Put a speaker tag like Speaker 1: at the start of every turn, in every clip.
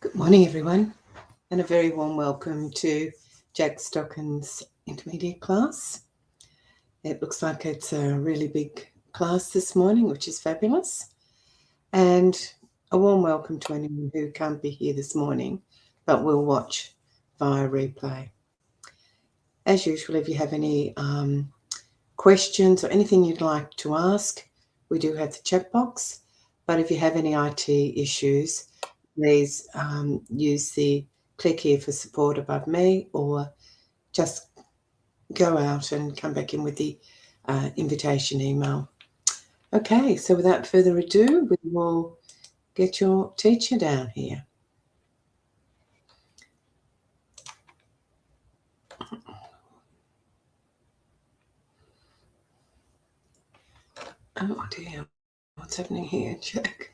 Speaker 1: Good morning, everyone, and a very warm welcome to Jack Stocken's intermediate class. It looks like it's a really big class this morning, which is fabulous. And a warm welcome to anyone who can't be here this morning, but will watch via replay. As usual, if you have any questions or anything you'd like to ask, we do have the chat box. But if you have any IT issues, please use the click here for support above me, or just go out and come back in with the invitation email. Okay, so without further ado, we will get your teacher down here. Oh dear, what's happening here, Jack?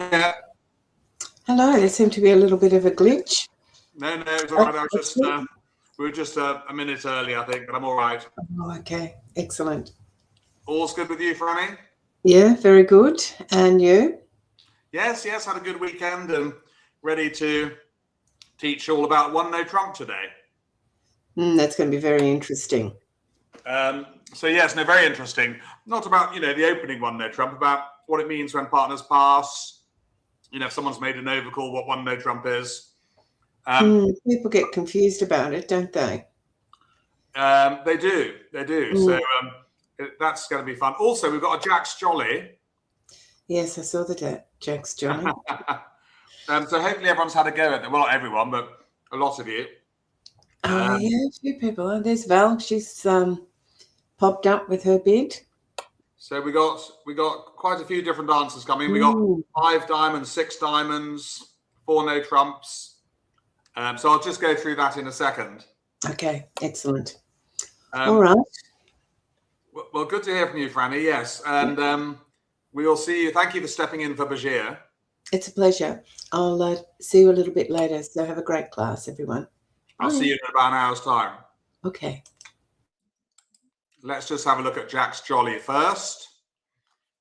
Speaker 2: Yeah.
Speaker 1: Hello, there seemed to be a little bit of a glitch.
Speaker 2: No, it's all right. I was just, we were just a minute early, I think, but I'm all right.
Speaker 1: Oh, okay, excellent.
Speaker 2: All's good with you, Franny?
Speaker 1: Yeah, very good. And you?
Speaker 2: Yes, had a good weekend and ready to teach all about One No Trump today.
Speaker 1: That's going to be very interesting.
Speaker 2: So yes, very interesting. Not about, the opening One No Trump, about what it means when partners pass. If someone's made an overcall, what One No Trump is.
Speaker 1: People get confused about it, don't they?
Speaker 2: They do. So that's going to be fun. Also, we've got a Jack's Jolly.
Speaker 1: Yes, I saw the Jack's Jolly.
Speaker 2: So hopefully everyone's had a go at it. Well, not everyone, but a lot of you.
Speaker 1: Yeah, a few people. There's Val. She's popped up with her bid.
Speaker 2: So we got quite a few different answers coming. We got 5 diamonds, 6 diamonds, 4 no trumps. So I'll just go through that in a second.
Speaker 1: Okay, excellent. All right.
Speaker 2: Well, good to hear from you, Franny. Yes, and we will see you. Thank you for stepping in for Bashir.
Speaker 1: It's a pleasure. I'll see you a little bit later. So have a great class, everyone.
Speaker 2: I'll see you in about an hour's time.
Speaker 1: Okay.
Speaker 2: Let's just have a look at Jack's Jolly first.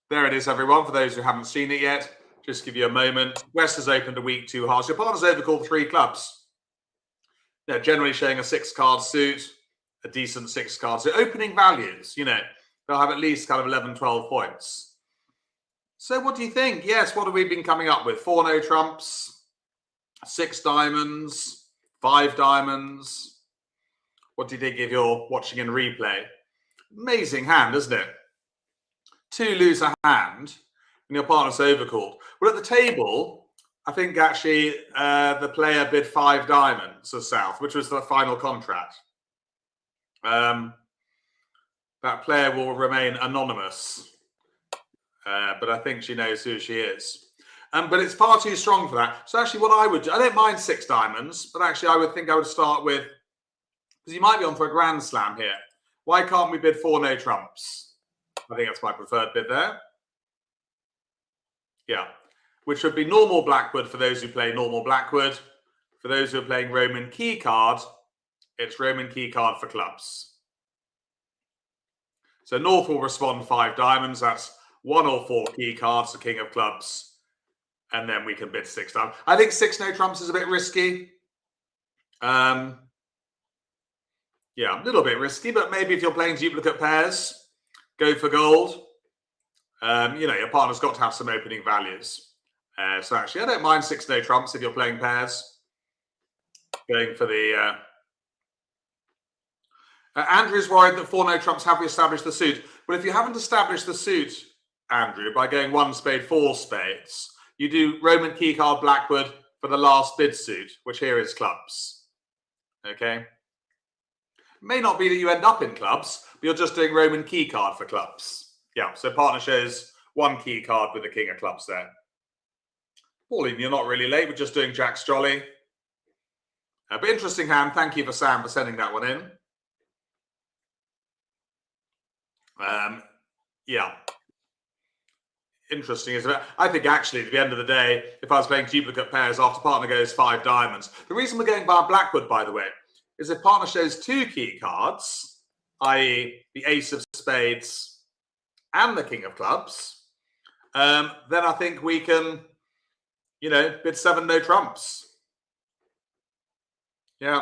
Speaker 2: There it is, everyone. For those who haven't seen it yet, just give you a moment. West has opened a week 2 halves. Your partner's overcalled 3 clubs. They're generally showing a 6-card suit, a decent 6-card suit. Opening values, they'll have at least kind of 11, 12 points. So what do you think? Yes, what have we been coming up with? 4 no trumps, 6 diamonds, 5 diamonds. What do you think if you're watching in replay? Amazing hand, isn't it? 2 lose a hand and your partner's overcalled. Well, at the table, I think actually the player bid 5 diamonds herself, which was the final contract. That player will remain anonymous, but I think she knows who she is. But it's far too strong for that. So actually what I would do, I don't mind 6 diamonds, but actually I would start with, because you might be on for a grand slam here. Why can't we bid 4 no trumps? I think that's my preferred bid there. Yeah, which would be normal Blackwood for those who play normal Blackwood. For those who are playing Roman key card, it's Roman key card for clubs. So North will respond 5 diamonds. That's 1 or 4 key cards, the king of clubs. And then we can bid 6 diamonds. I think 6 no trumps is a bit risky. Yeah, a little bit risky, but maybe if you're playing duplicate pairs, go for gold. Your partner's got to have some opening values. So actually, I don't mind 6 no trumps if you're playing pairs. Going for the... Andrew's worried that 4 no trumps, have we established the suit? Well, if you haven't established the suit, Andrew, by going 1 spade, 4 spades, you do Roman key card Blackwood for the last bid suit, which here is clubs. Okay? May not be that you end up in clubs, but you're just doing Roman key card for clubs. Yeah, so partner shows 1 key card with the king of clubs there. Pauline, you're not really late. We're just doing Jack's Jolly. But interesting hand. Thank you for Sam for sending that one in. Yeah. Interesting, isn't it? I think actually, at the end of the day, if I was playing duplicate pairs after partner goes 5 diamonds, the reason we're going by Blackwood, by the way, is if partner shows 2 key cards, i.e. the ace of spades and the king of clubs, then I think we can, bid 7 no trumps. Yeah.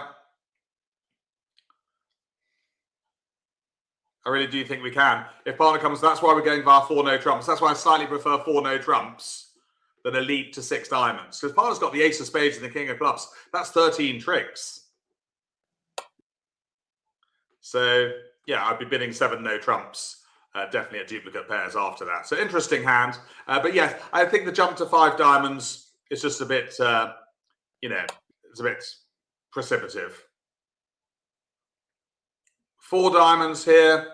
Speaker 2: I really do think we can. If partner comes, that's why we're going via 4 no trumps. That's why I slightly prefer 4 no trumps than a lead to 6 diamonds. Because partner's got the ace of spades and the king of clubs. That's 13 tricks. So, yeah, I'd be bidding 7 no trumps. Definitely at duplicate pairs after that. So, interesting hand. But yes, I think the jump to 5 diamonds is just a bit, it's a bit precipitative. 4 diamonds here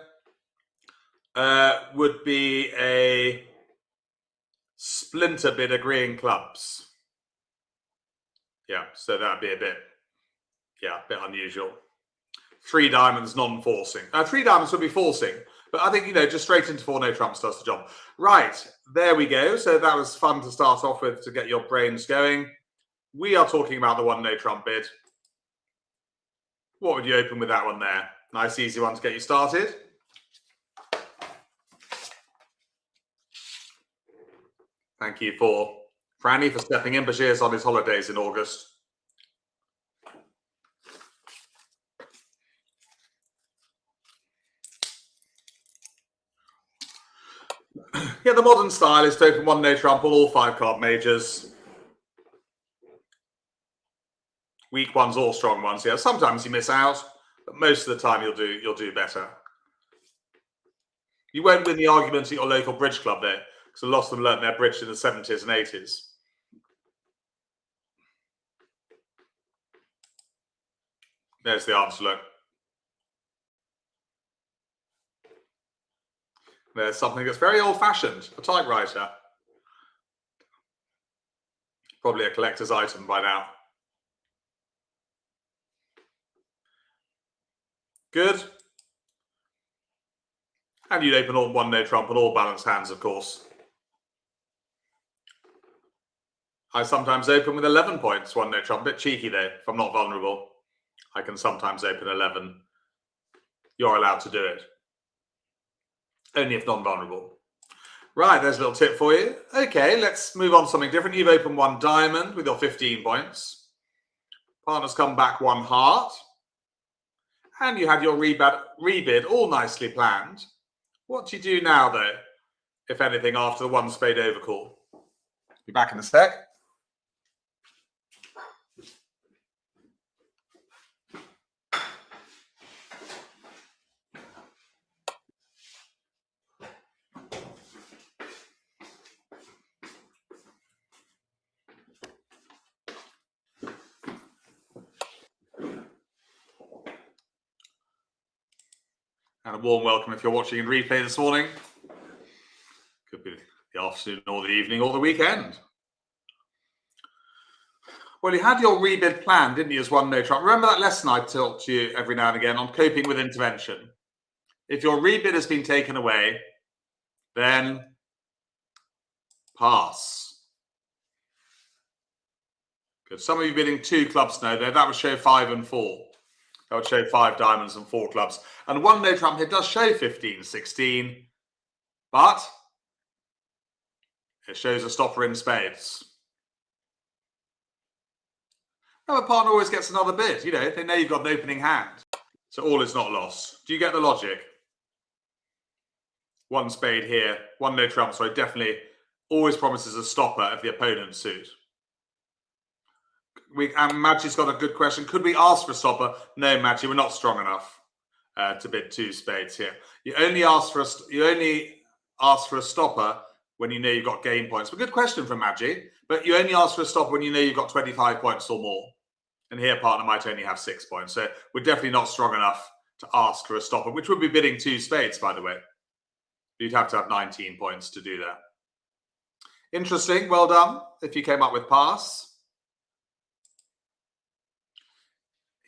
Speaker 2: would be a splinter bid agreeing clubs. Yeah, so that'd be a bit unusual. 3 diamonds non-forcing. 3 diamonds would be forcing, but I think, just straight into 4 no trumps does the job. Right, there we go. So that was fun to start off with to get your brains going. We are talking about the 1 no trump bid. What would you open with that one there? Nice, easy one to get you started. Thank you for Franny for stepping in. Bashir's on his holidays in August. Yeah, the modern style is to open 1 no trump on all 5 card majors. Weak ones or strong ones. Yeah, sometimes you miss out, but most of the time you'll do better. You won't win the argument at your local bridge club though, because a lot of them learnt their bridge in the 70s and 80s. There's the answer, look. There's something that's very old-fashioned, a typewriter. Probably a collector's item by now. Good. And you'd open all 1 no trump on all balanced hands, of course. I sometimes open with 11 points, 1 no trump. Bit cheeky though, if I'm not vulnerable. I can sometimes open 11. You're allowed to do it. Only if non-vulnerable. Right, there's a little tip for you. Okay, let's move on to something different. You've opened 1 diamond with your 15 points. Partner's come back 1 heart. And you had your rebid all nicely planned. What do you do now, though, if anything, after the 1 spade overcall? Be back in a sec. And a warm welcome if you're watching in replay this morning. Could be the afternoon or the evening or the weekend. Well, you had your rebid planned, didn't you, as 1 no trump? Remember that lesson I taught you every now and again on coping with intervention? If your rebid has been taken away, then pass. Good. Some of you bidding 2 clubs now there. That would show 5 and 4. That would show 5 diamonds and 4 clubs. And 1 no trump here does show 15, 16, but it shows a stopper in spades. Now, a partner always gets another bid. They know you've got an opening hand. So all is not lost. Do you get the logic? 1 spade here, 1 no trump, so it definitely always promises a stopper of the opponent's suit. And Maggi's got a good question. Could we ask for a stopper? No, Maggi, we're not strong enough to bid 2 spades here. You only ask for a stopper when you know you've got game points. But good question from Maggi. But you only ask for a stopper when you know you've got 25 points or more. And here, partner might only have 6 points. So we're definitely not strong enough to ask for a stopper, which would be bidding 2 spades, by the way. You'd have to have 19 points to do that. Interesting. Well done if you came up with pass.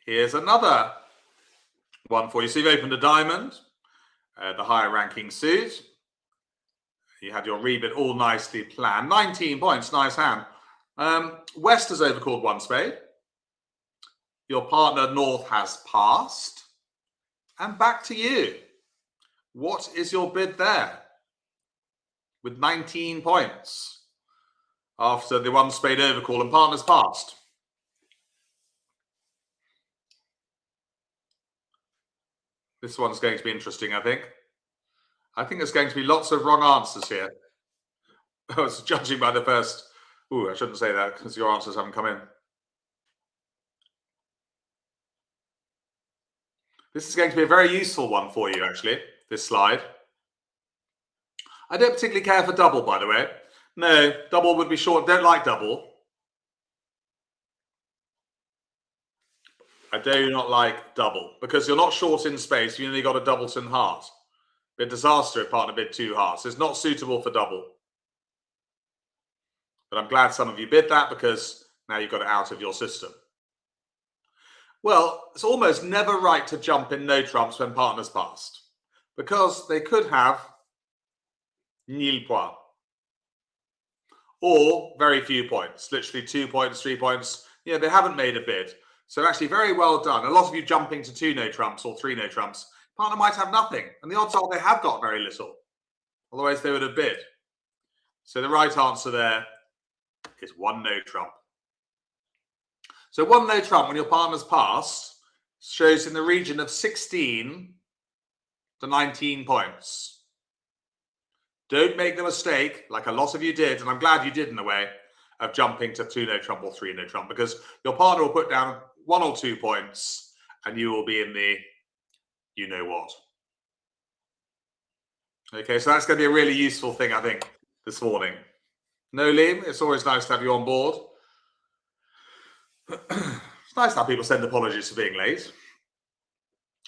Speaker 2: Here's another one for you. So you've opened a diamond, the higher ranking suit. You had your rebid all nicely planned. 19 points, nice hand. West has overcalled 1 spade. Your partner North has passed. And back to you. What is your bid there? With 19 points after the one spade overcall and partner's passed. This one's going to be interesting, I think. I think there's going to be lots of wrong answers here. I was judging by the first... Ooh, I shouldn't say that because your answers haven't come in. This is going to be a very useful one for you, actually, this slide. I don't particularly care for double, by the way. No, double would be short. Don't like double. I do not like double because you're not short in space. You only got a doubleton heart. Be a disaster if partner bid 2 hearts. It's not suitable for double. But I'm glad some of you bid that because now you've got it out of your system. Well, it's almost never right to jump in no trumps when partner's passed because they could have nil points or very few points, literally 2 points, 3 points. Yeah, they haven't made a bid. So actually very well done. A lot of you jumping to 2 no trumps or 3 no trumps. Partner might have nothing. And the odds are they have got very little. Otherwise they would have bid. So the right answer there is 1 no trump. So 1 no trump when your partner's passed shows in the region of 16 to 19 points. Don't make the mistake, like a lot of you did, and I'm glad you did in a way, of jumping to 2 no trump or 3 no trump, because your partner will put down 1 or 2 points and you will be in the you know what. Okay, so that's going to be a really useful thing, I think, this morning. No, Liam, it's always nice to have you on board. It's nice to have people send apologies for being late.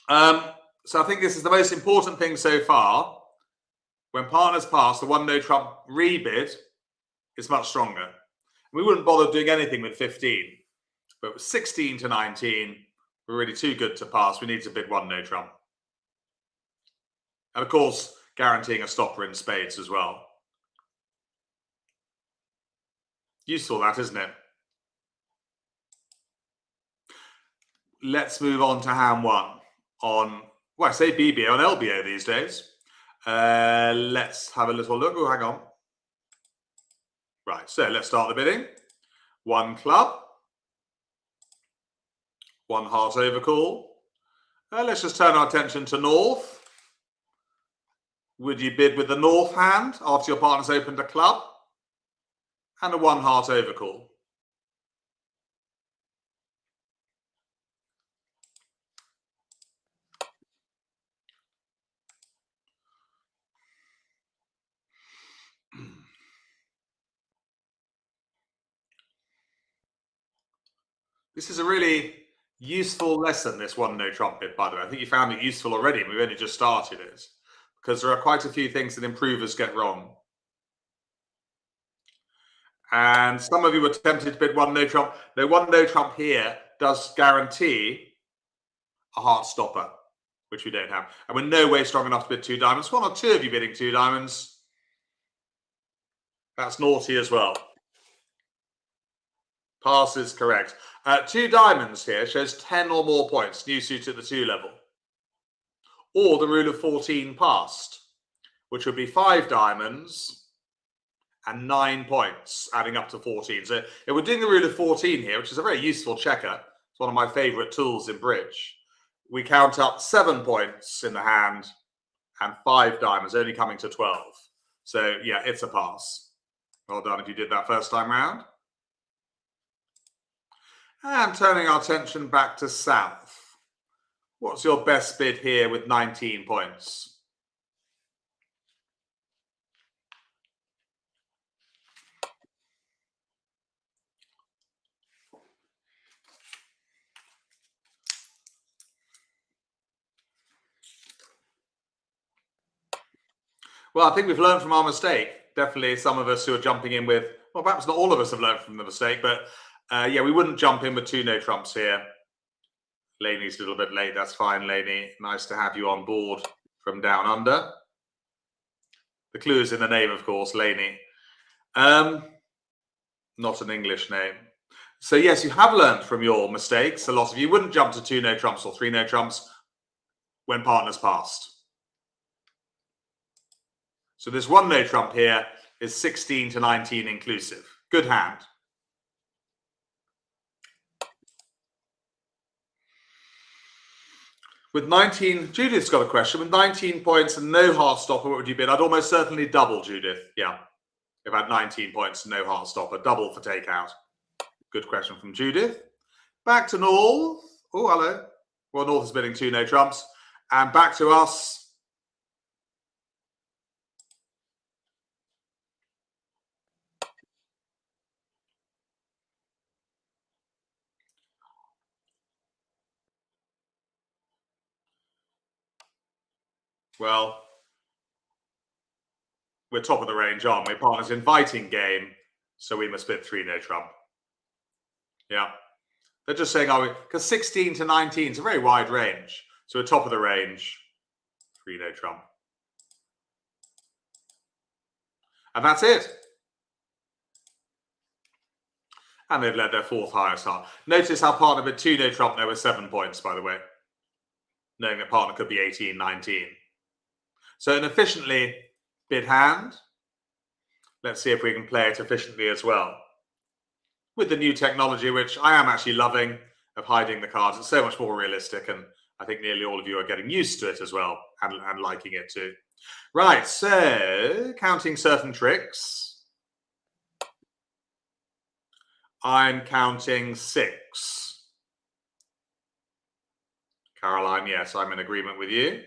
Speaker 2: So I think this is the most important thing so far. When partners pass, the 1 no trump rebid is much stronger. We wouldn't bother doing anything with 15, but with 16 to 19, we're really too good to pass. We need to bid 1 no trump. And of course, guaranteeing a stopper in spades as well. Useful that, isn't it? Let's move on to hand 1 on, well, I say BBO and LBO these days. Let's have a little look. Oh, hang on. Right, so let's start the bidding. 1 club. 1 heart overcall. Let's just turn our attention to North. Would you bid with the North hand after your partner's opened a club? And a 1 heart overcall. This is a really useful lesson, this 1 no trump bid, by the way. I think you found it useful already, and we've only just started it, because there are quite a few things that improvers get wrong. And some of you were tempted to bid 1 no trump. The 1 no trump here does guarantee a heart stopper, which we don't have. And we're no way strong enough to bid 2 diamonds. 1 or 2 of you bidding 2 diamonds. That's naughty as well. Pass is correct. 2 diamonds here shows 10 or more points, new suit at the 2 level. Or the rule of 14 passed, which would be 5 diamonds and 9 points, adding up to 14. So if we're doing the rule of 14 here, which is a very useful checker, it's one of my favourite tools in bridge, we count up 7 points in the hand and 5 diamonds, only coming to 12. So yeah, it's a pass. Well done if you did that first time round. And turning our attention back to South. What's your best bid here with 19 points? Well, I think we've learned from our mistake. Definitely some of us who are jumping in with, well, perhaps not all of us have learned from the mistake, but yeah, we wouldn't jump in with 2 no trumps here. Laney's a little bit late. That's fine, Laney. Nice to have you on board from down under. The clue is in the name, of course, Laney. Not an English name. So yes, you have learned from your mistakes. A lot of you wouldn't jump to 2 no trumps or 3 no trumps when partners passed. So this 1 no trump here is 16 to 19 inclusive. Good hand. With 19, Judith's got a question. With 19 points and no heart stopper, what would you bid? I'd almost certainly double, Judith. Yeah. If I had 19 points and no heart stopper, double for takeout. Good question from Judith. Back to North. Oh, hello. Well, North is bidding 2 no trumps. And back to us. Well, we're top of the range, aren't we? Partners inviting game, so we must bid 3 no trump. Yeah. They're just saying, are we? Because 16 to 19 is a very wide range. So we're top of the range, 3 no trump. And that's it. And they've led their 4th highest heart. Notice how partner bid 2 no trump there with 7 points, by the way. Knowing that partner could be 18, 19. So an efficiently bid hand. Let's see if we can play it efficiently as well. With the new technology, which I am actually loving, of hiding the cards. It's so much more realistic, and I think nearly all of you are getting used to it as well, and liking it too. Right, so counting certain tricks. I'm counting 6. Caroline, yes, I'm in agreement with you.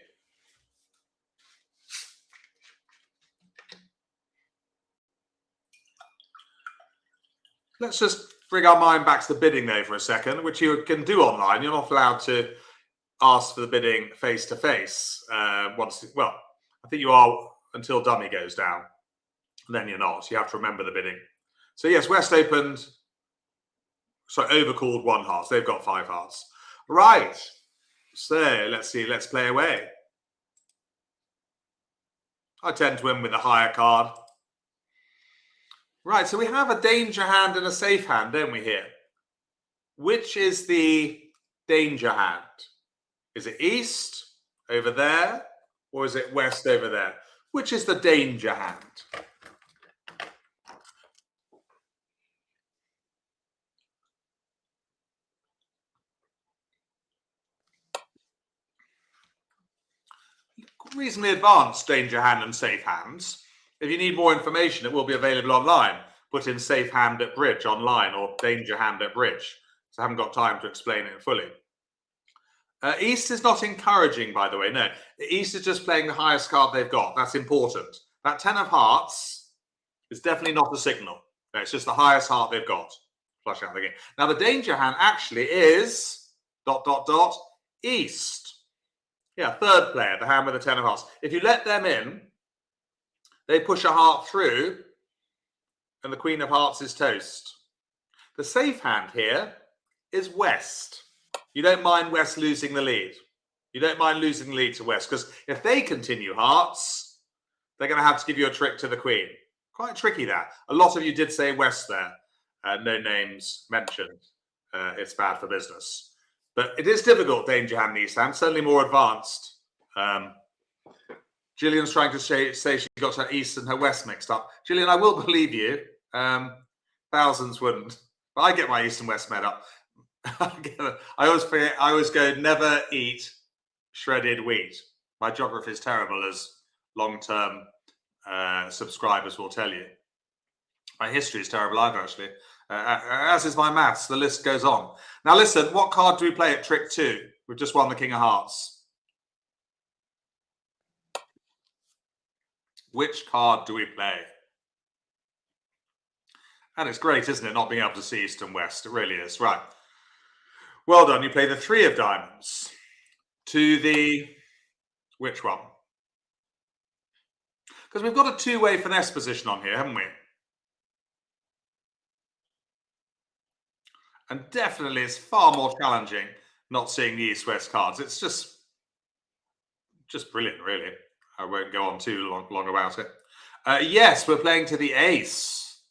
Speaker 2: Let's just bring our mind back to the bidding though for a second, which you can do online. You're not allowed to ask for the bidding face to face. Well, I think you are until dummy goes down. Then you're not. You have to remember the bidding. So yes, West opened. Sorry, overcalled 1 heart. They've got 5 hearts. Right. So let's see. Let's play away. I tend to win with a higher card. Right, so we have a danger hand and a safe hand, don't we, here? Which is the danger hand? Is it east over there, or is it west over there? Which is the danger hand? Reasonably advanced danger hand and safe hands. If you need more information, it will be available online. Put in safe hand at bridge online or danger hand at bridge. So I haven't got time to explain it fully. East is not encouraging, by the way. No, East is just playing the highest card they've got. That's important. That 10 of hearts is definitely not a signal. No, it's just the highest heart they've got. Flush out the game. Now, the danger hand actually is ... East. Yeah, 3rd player, the hand with the 10 of hearts. If you let them in, they push a heart through, and the Queen of Hearts is toast. The safe hand here is West. You don't mind West losing the lead. You don't mind losing the lead to West, because if they continue hearts, they're going to have to give you a trick to the Queen. Quite tricky, that. A lot of you did say West there. No names mentioned. It's bad for business. But it is difficult, danger hand, East hand, certainly more advanced. Gillian's trying to say she got her East and her West mixed up. Gillian, I will believe you. Thousands wouldn't. But I get my East and West made up. I always forget, I always go, never eat shredded wheat. My geography is terrible, as long-term subscribers will tell you. My history is terrible either, actually. As is my maths. The list goes on. Now listen, what card do we play at trick 2? We've just won the King of Hearts. Which card do we play? And it's great, isn't it, not being able to see East and West? It really is. Right. Well done. You play the 3 of diamonds to the... Which one? Because we've got a 2-way finesse position on here, haven't we? And definitely it's far more challenging not seeing the East-West cards. It's just brilliant, really. I won't go on too long about it. Yes, we're playing to the ace.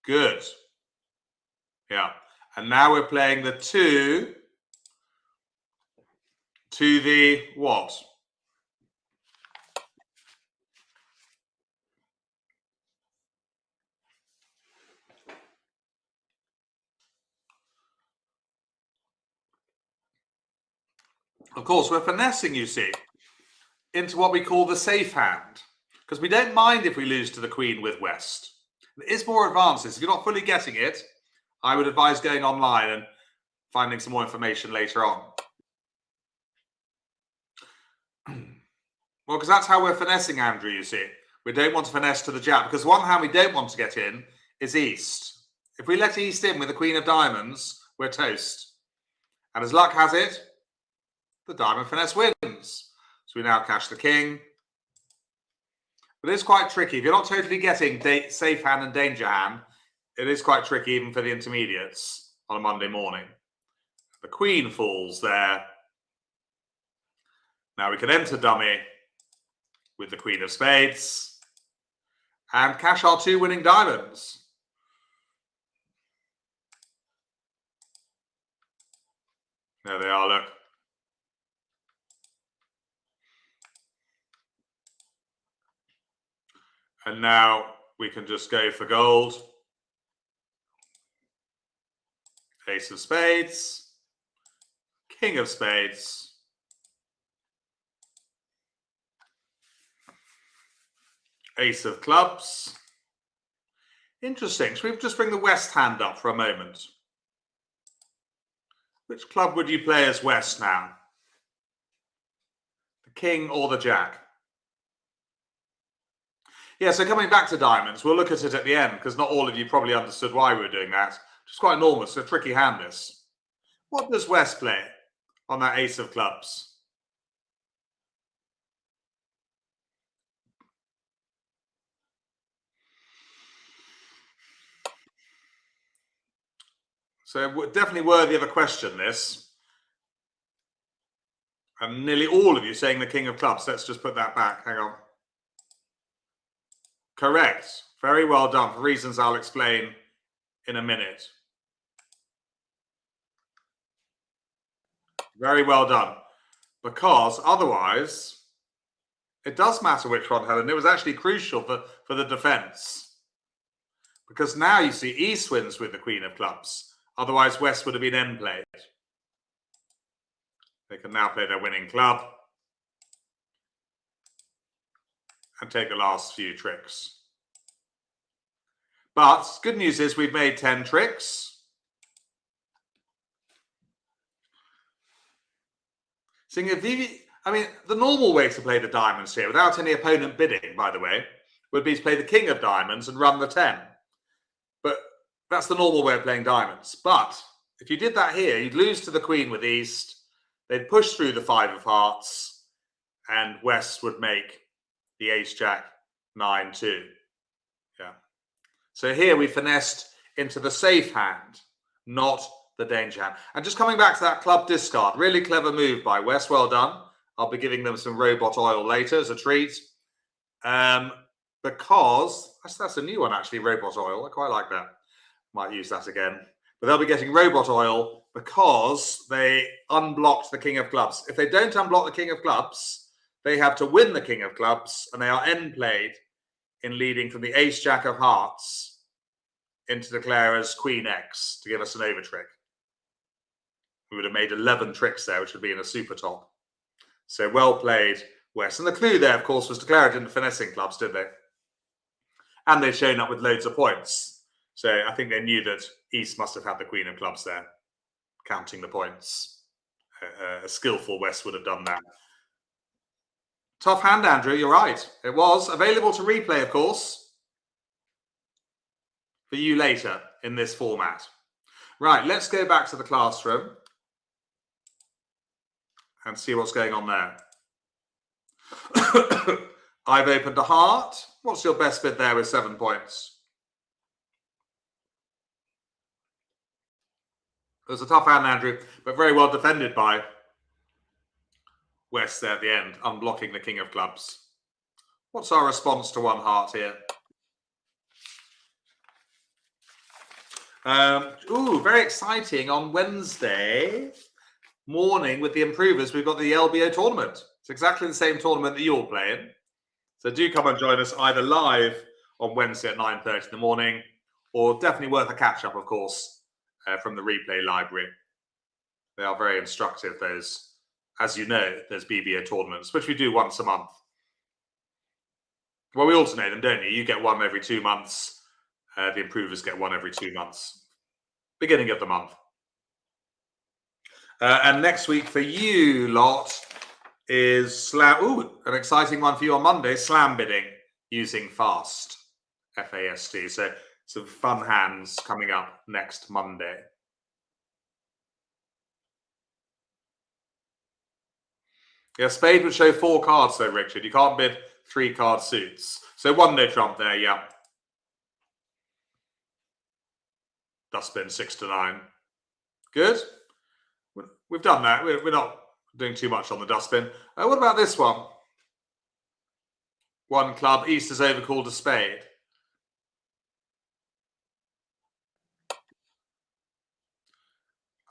Speaker 2: Good. Yeah. And now we're playing the 2 to the what? Of course, we're finessing, you see, into what we call the safe hand, because we don't mind if we lose to the queen with West. There is more advances. If you're not fully getting it, I would advise going online and finding some more information later on. Well, because that's how we're finessing, Andrew, you see. We don't want to finesse to the jab, because one hand we don't want to get in is East. If we let East in with the Queen of Diamonds, we're toast. And as luck has it, the diamond finesse wins. So we now cash the king. But it is quite tricky. If you're not totally getting safe hand and danger hand, it is quite tricky even for the intermediates on a Monday morning. The queen falls there. Now we can enter dummy with the Queen of Spades and cash our 2 winning diamonds. There they are, look. And now we can just go for gold. Ace of Spades, King of Spades, Ace of Clubs. Interesting. Should we just bring the West hand up for a moment? Which club would you play as West now? The King or the Jack? Yeah, so coming back to diamonds, we'll look at it at the end, because not all of you probably understood why we were doing that. It's quite enormous, a tricky hand this. What does West play on that Ace of Clubs? So definitely worthy of a question, this. And nearly all of you saying the King of Clubs. Let's just put that back. Hang on. Correct. Very well done, for reasons I'll explain in a minute. Very well done. Because otherwise, it does matter which one had, and it was actually crucial for the defense. Because now you see East wins with the Queen of Clubs. Otherwise, West would have been end played. They can now play their winning club and take the last few tricks. But good news is we've made 10 tricks. Seeing I mean, the normal way to play the diamonds here, without any opponent bidding, by the way, would be to play the King of Diamonds and run the 10. But that's the normal way of playing diamonds. But if you did that here, you'd lose to the Queen with East. They'd push through the 5 of Hearts, and West would make the Ace-Jack 9-2. Yeah. So here we finessed into the safe hand, not the danger hand. And just coming back to that club discard, really clever move by West. Well done. I'll be giving them some robot oil later as a treat. Because that's a new one, actually, robot oil. I quite like that. Might use that again. But they'll be getting robot oil because they unblocked the King of Clubs. If they don't unblock the King of Clubs, they have to win the King of Clubs, and they are end played in leading from the Ace-Jack of Hearts into declare as Queen X to give us an over trick. We would have made 11 tricks there, which would be in a super top. So well played, West. And the clue there, of course, was declare it in the finessing clubs, did they? And they've shown up with loads of points. So I think they knew that East must have had the Queen of Clubs there, counting the points. A skillful West would have done that. Tough hand, Andrew, you're right. It was available to replay, of course, for you later in this format. Right, let's go back to the classroom and see what's going on there. I've opened a heart. What's your best bid there with 7 points? It was a tough hand, Andrew, but very well defended by West there at the end, unblocking the King of Clubs. What's our response to 1 heart here? Very exciting. On Wednesday morning with the improvers, we've got the LBO tournament. It's exactly the same tournament that you're playing. So do come and join us either live on Wednesday at 9:30 in the morning, or definitely worth a catch-up, of course, from the replay library. They are very instructive, those, as you know, those BBO tournaments, which we do once a month. Well, we alternate them, don't you? You get one every 2 months. The improvers get one every 2 months. Beginning of the month. And next week for you lot is slam. An exciting one for you on Monday, slam bidding using FAST, F-A-S-T. So some fun hands coming up next Monday. Yeah, spade would show 4 cards though, Richard. You can't bid 3 card suits. So 1 no trump there, yeah. Dustbin 6 to 9. Good. We've done that. We're not doing too much on the dustbin. What about this one? 1 club, Easter's overcalled a spade.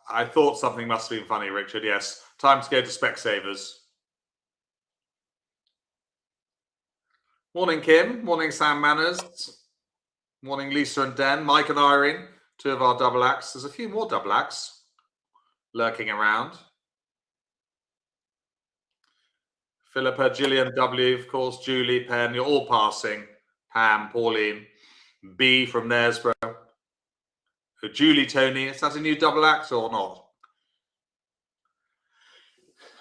Speaker 2: I thought something must have been funny, Richard. Yes. Time to go to Specsavers. Morning, Kim. Morning, Sam Manners. Morning, Lisa and Den. Mike and Irene, 2 of our double acts. There's a few more double acts lurking around. Philippa, Gillian W, of course, Julie, Penn, you're all passing. Pam, Pauline, B from Knaresborough. Julie, Tony, is that a new double act or not?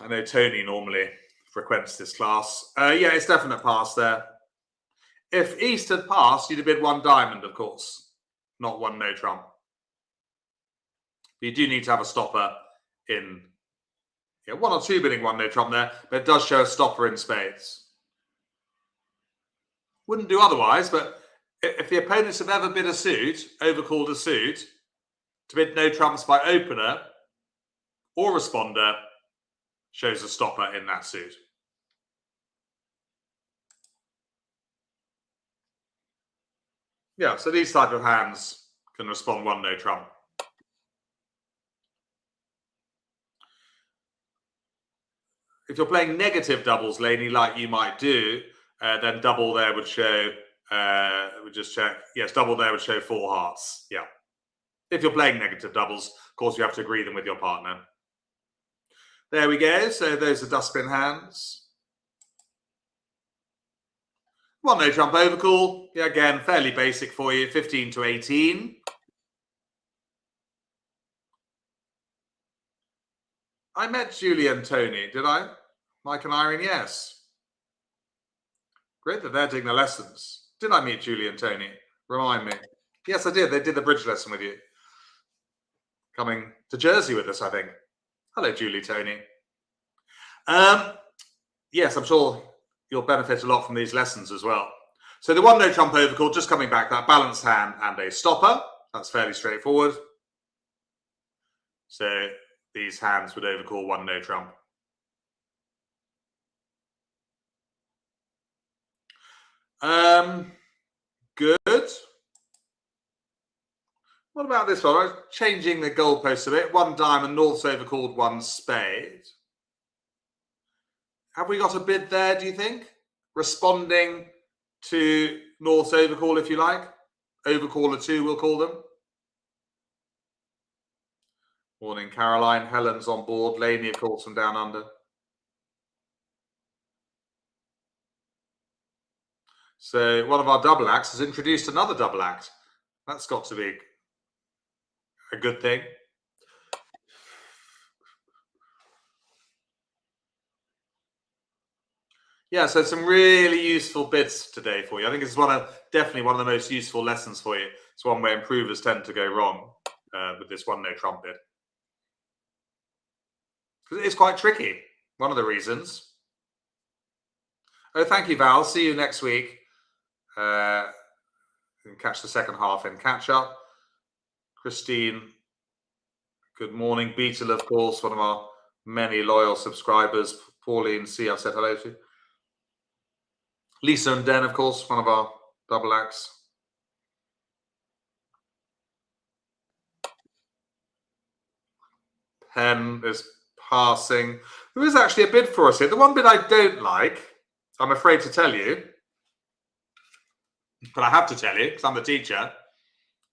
Speaker 2: I know Tony normally frequents this class. Yeah, it's definite pass there. If East had passed, you'd have bid 1 diamond, of course, not 1 no trump. But you do need to have a stopper in. Yeah, 1 or 2 bidding 1 no trump there, but it does show a stopper in spades. Wouldn't do otherwise, but if the opponents have ever bid a suit, overcalled a suit, to bid no trumps by opener or responder, shows a stopper in that suit. Yeah, so these type of hands can respond 1 no trump. If you're playing negative doubles, Laney, like you might do, then double there would show, we'll just check. Yes, double there would show 4 hearts. Yeah. If you're playing negative doubles, of course, you have to agree them with your partner. There we go. So those are dustbin hands. 1 no trump overcall. Yeah, again, fairly basic for you. 15 to 18. I met Julie and Tony, did I? Mike and Irene, yes. Great that they're doing the lessons. Did I meet Julie and Tony? Remind me. Yes, I did. They did the bridge lesson with you. Coming to Jersey with us, I think. Hello, Julie, Tony. Yes, I'm sure you'll benefit a lot from these lessons as well. So the 1 no trump overcall, just coming back, that balanced hand and a stopper. That's fairly straightforward. So these hands would overcall 1 no trump. Good. What about this one? I'm changing the goalposts a bit. 1 diamond, North's overcalled 1 spade. Have we got a bid there, do you think? Responding to North's overcall, if you like. Overcaller 2, we'll call them. Morning, Caroline. Helen's on board. Laney, of course, from down under. So one of our double acts has introduced another double act. That's got to be a good thing. Yeah, so some really useful bits today for you. I think it's definitely one of the most useful lessons for you. It's one where improvers tend to go wrong with this 1 no trump bid. Because it's quite tricky. One of the reasons. Oh, thank you, Val. See you next week. You can catch the second half in catch up. Christine, good morning. Beetle, of course, one of our many loyal subscribers. Pauline, see, I've said hello to. Lisa and Den, of course, one of our double acts. pen is passing. There is actually a bid for us here. The one bit I don't like, I'm afraid to tell you, but I have to tell you because I'm the teacher,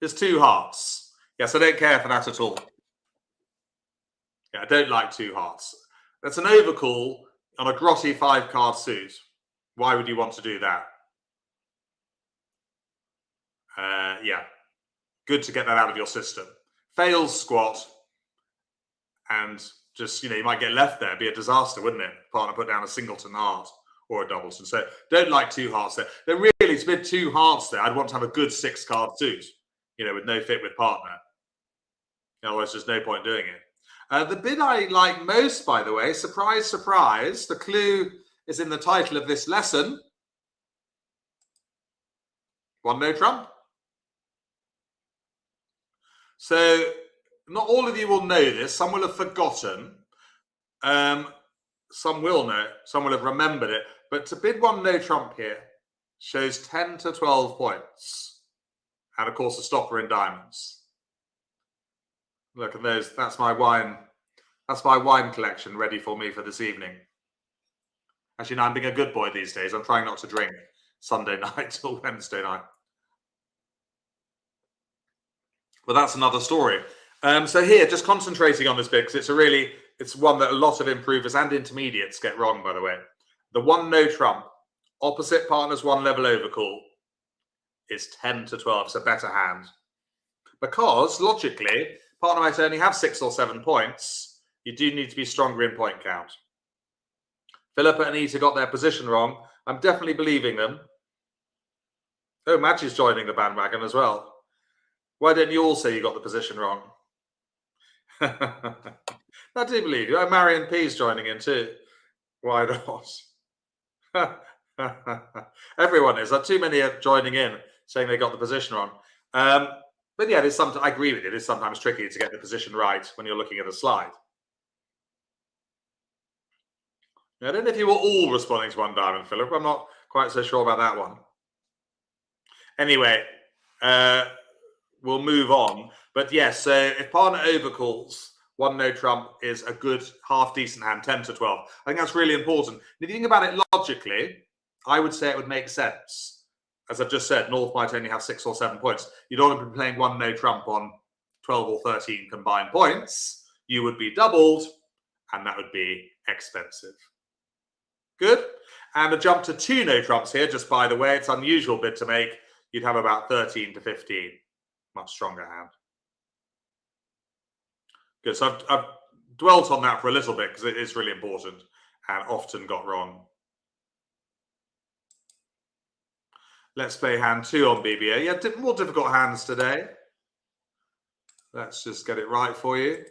Speaker 2: is 2 hearts. Yes, I don't care for that at all. Yeah, I don't like 2 hearts. That's an overcall on a grotty 5-card suit. Why would you want to do that? Yeah, good to get that out of your system. Fails squat, and just, you might get left there. It'd be a disaster, wouldn't it? Partner put down a singleton heart or a doubleton. So don't like 2 hearts there. Then really, to bid 2 hearts there, I'd want to have a good 6-card suit, with no fit with partner. Otherwise, there's no point doing it. The bid I like most, by the way, surprise, surprise, the clue is in the title of this lesson. 1 no trump. So not all of you will know this. Some will have forgotten. Some will know. Some will have remembered it. But to bid 1 no trump here shows 10 to 12 points. And of course, a stopper in diamonds. Look at those. That's my wine. That's my wine collection ready for me for this evening. Actually, no, I'm being a good boy these days. I'm trying not to drink Sunday night till Wednesday night. But that's another story. So here, just concentrating on this bit, because it's one that a lot of improvers and intermediates get wrong, by the way. The 1 no trump, opposite partner's 1 level overcall, is 10 to 12. It's a better hand. Because, logically, partner might only have 6 or 7 points. You do need to be stronger in point count. Philippa and Anita got their position wrong. I'm definitely believing them. Oh, Madge is joining the bandwagon as well. Why don't you all say you got the position wrong? I do believe you. Oh, Marion P's joining in too. Why not? Everyone is. Too many are joining in saying they got the position wrong. But yeah, I agree with you. It is sometimes tricky to get the position right when you're looking at a slide. I don't know if you were all responding to 1 diamond, Philip. I'm not quite so sure about that one. Anyway, we'll move on. But yes, so if partner overcalls, 1 no trump is a good half-decent hand, 10 to 12. I think that's really important. And if you think about it logically, I would say it would make sense. As I've just said, North might only have 6 or 7 points. You don't want to be playing 1 no trump on 12 or 13 combined points. You would be doubled, and that would be expensive. Good. And a jump to 2 no trumps here, just by the way, it's an unusual bid to make. You'd have about 13 to 15. Much stronger hand. Good. So I've dwelt on that for a little bit because it is really important and often got wrong. Let's play hand 2 on BBA. Yeah, more difficult hands today. Let's just get it right for you.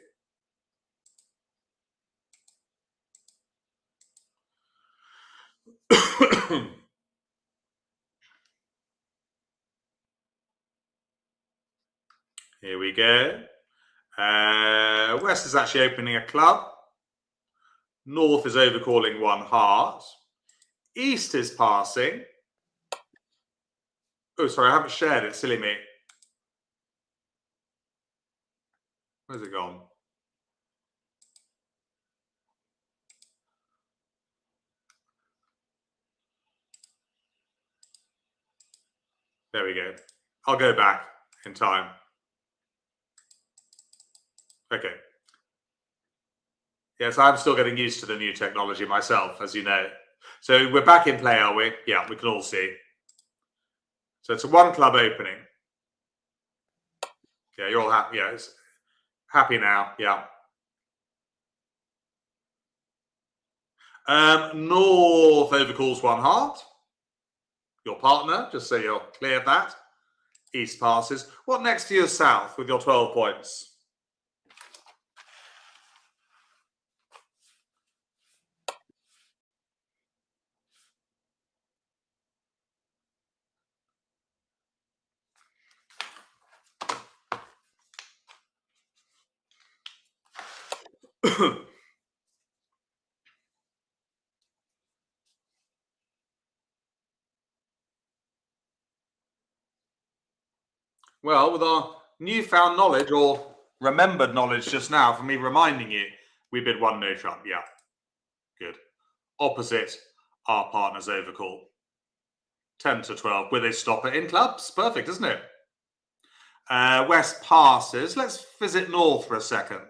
Speaker 2: Here we go. West is actually opening a club. North is overcalling 1 heart. East is passing. Oh, sorry, I haven't shared it. Silly me. Where's it gone? There we go. I'll go back in time. Okay. Yes, I'm still getting used to the new technology myself, as you know. So we're back in play, are we? Yeah, we can all see. So it's a 1 club opening. Yeah, you're all happy. Yeah, it's happy now. Yeah. North overcalls 1 heart. Your partner, just so you're clear of that. East passes. What next to your south with your 12 points? Well, with our newfound knowledge, or remembered knowledge just now from me reminding you we bid 1 no trump. Yeah, good. Opposite our partner's overcall. 10 to 12 with a stopper in clubs. Perfect, isn't it? West passes. Let's visit North for a second.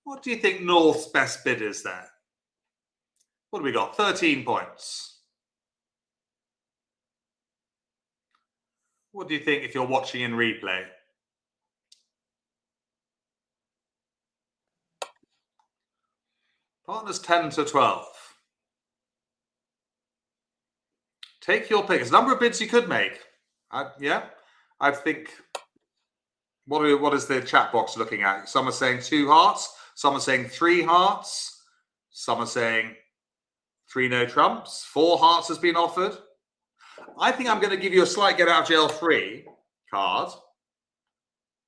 Speaker 2: What do you think North's best bid is there? What do we got? 13 points. What do you think if you're watching in replay? Partners 10 to 12. Take your pick. There's a number of bids you could make. I think... What is the chat box looking at? Some are saying 2 hearts. Some are saying 3 hearts. Some are saying 3 no trumps. 4 hearts has been offered. I think I'm going to give you a slight get out of jail free card.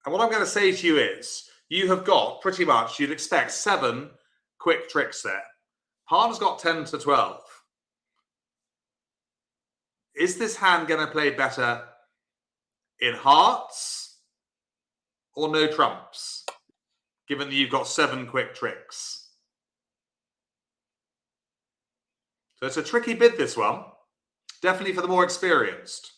Speaker 2: And what I'm going to say to you is, you have got pretty much, you'd expect 7 quick tricks there. Partner's got 10 to 12. Is this hand going to play better in hearts or no trumps, given that you've got 7 quick tricks? So it's a tricky bid, this one. Definitely for the more experienced.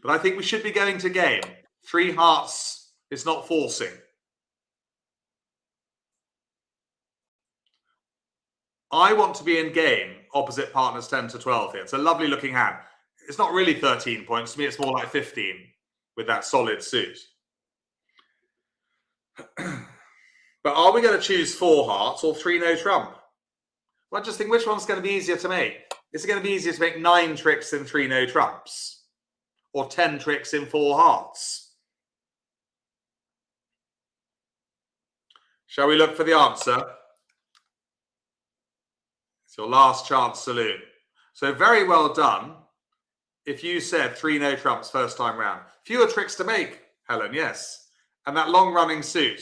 Speaker 2: But I think we should be going to game. 3 hearts is not forcing. I want to be in game opposite partners 10 to 12 here. It's a lovely looking hand. It's not really 13 points. To me, it's more like 15 with that solid suit. But are we going to choose 4 hearts or 3 no trump? Well, I just think which one's going to be easier to make? Is it going to be easier to make 9 tricks in 3 no trumps? Or 10 tricks in 4 hearts? Shall we look for the answer? It's your last chance saloon. So very well done if you said 3 no trumps first time round. Fewer tricks to make, Helen, yes. And that long running suit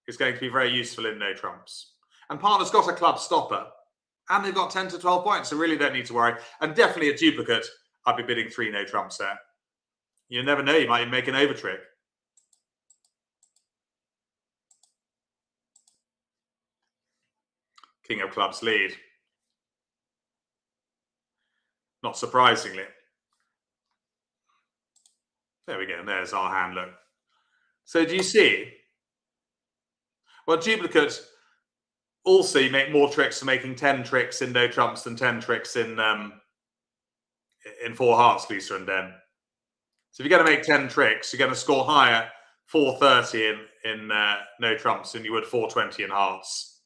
Speaker 2: is going to be very useful in no trumps. And partner's got a club stopper. And they've got 10 to 12 points, so really don't need to worry. And definitely a duplicate, I'd be bidding 3 no trumps there. You never know, you might make an over trick. King of clubs lead. Not surprisingly. There we go, and there's our hand look. So do you see? Well, duplicate, also you make more tricks for making 10 tricks in no trumps than 10 tricks in 4 hearts, Lisa and Den. So if you're going to make 10 tricks, you're going to score higher 430 in no trumps than you would 420 in hearts.